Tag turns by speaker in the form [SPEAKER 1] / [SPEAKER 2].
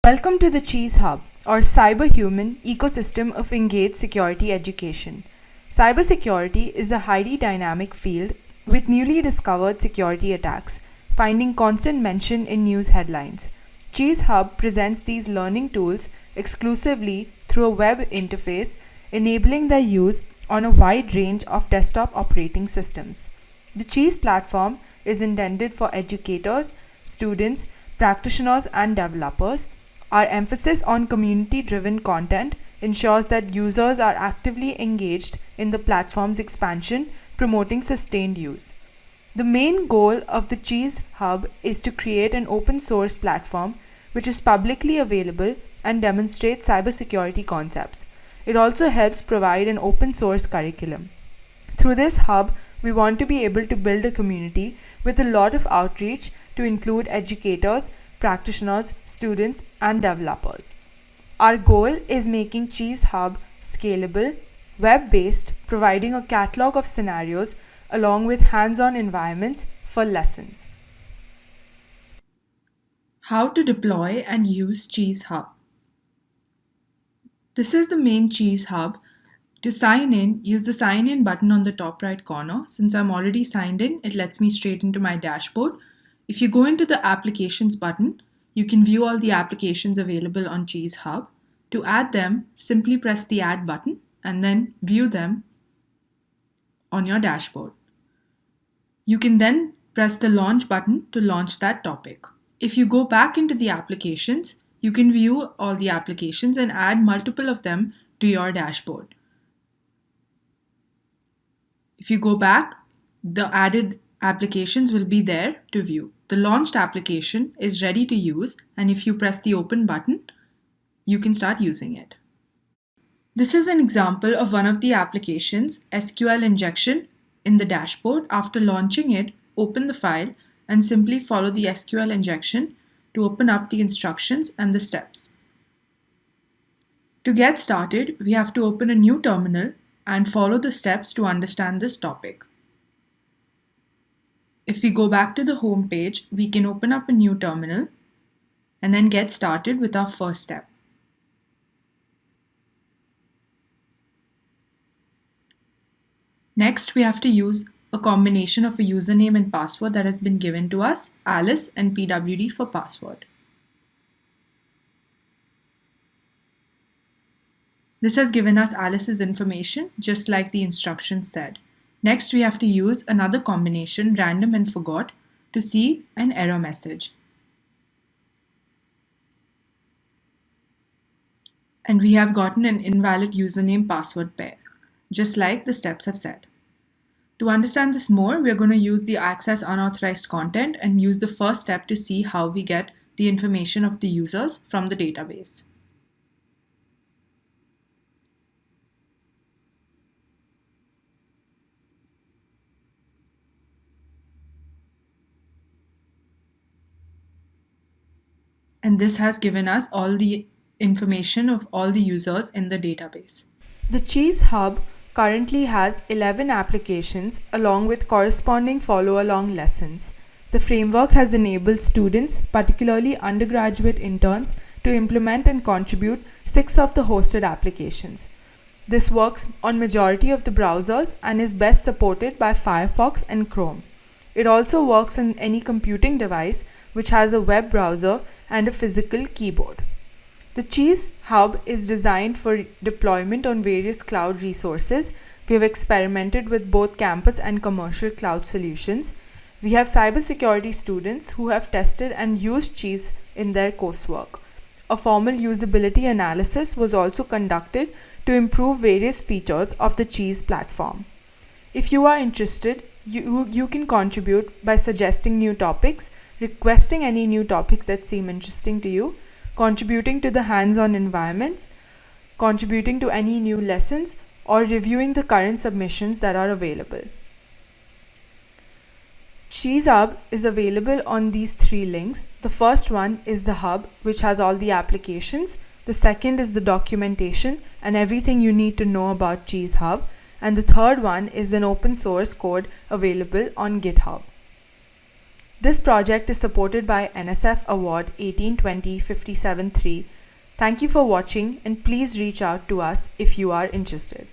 [SPEAKER 1] Welcome to the Cheese Hub, or cyber-human ecosystem of engaged security education. Cybersecurity is a highly dynamic field with newly discovered security attacks, finding constant mention in news headlines. Cheese Hub presents these learning tools exclusively through a web interface, enabling their use on a wide range of desktop operating systems. The Cheese platform is intended for educators, students, practitioners, and developers. Our emphasis on community-driven content ensures that users are actively engaged in the platform's expansion, promoting sustained use. The main goal of the Cheese Hub is to create an open-source platform which is publicly available and demonstrates cybersecurity concepts. It also helps provide an open-source curriculum. Through this hub, we want to be able to build a community with a lot of outreach to include educators, practitioners, students, and developers. Our goal is making Cheese Hub scalable, web-based, providing a catalog of scenarios along with hands-on environments for lessons. How to deploy and use Cheese Hub. This is the main Cheese Hub. To sign in, use the sign in button on the top right corner. Since I'm already signed in, it lets me straight into my dashboard. If you go into the applications button, you can view all the applications available on Cheese Hub. To add them, simply press the add button and then view them on your dashboard. You can then press the launch button to launch that topic. If you go back into the applications, you can view all the applications and add multiple of them to your dashboard. If you go back, the added applications will be there to view. The launched application is ready to use, and if you press the open button, you can start using it. This is an example of one of the applications, SQL injection, in the dashboard. After launching it, open the file and simply follow the SQL injection to open up the instructions and the steps. To get started, we have to open a new terminal and follow the steps to understand this topic. If we go back to the home page, we can open up a new terminal and then get started with our first step. Next, we have to use a combination of a username and password that has been given to us, Alice and PWD for password. This has given us Alice's information, just like the instructions said. Next, we have to use another combination, random and forgot, to see an error message. And we have gotten an invalid username password pair, just like the steps have said. To understand this more, we are going to use the access unauthorized content and use the first step to see how we get the information of the users from the database. And this has given us all the information of all the users in the database. The Cheese Hub currently has 11 applications along with corresponding follow-along lessons. The framework has enabled students, particularly undergraduate interns, to implement and contribute 6 of the hosted applications. This works on majority of the browsers and is best supported by Firefox and Chrome. It also works on any computing device which has a web browser and a physical keyboard. The Cheese Hub is designed for deployment on various cloud resources. We have experimented with both campus and commercial cloud solutions. We have cybersecurity students who have tested and used Cheese in their coursework. A formal usability analysis was also conducted to improve various features of the Cheese platform. If you are interested, you can contribute by suggesting new topics, requesting any new topics that seem interesting to you, contributing to the hands-on environments, contributing to any new lessons, or reviewing the current submissions that are available. Cheese Hub is available on these 3 links. The first one is the hub, which has all the applications. The second is the documentation and everything you need to know about Cheese Hub. And the third one is an open source code available on GitHub. This project is supported by NSF Award 1820-57-3. Thank you for watching and please reach out to us if you are interested.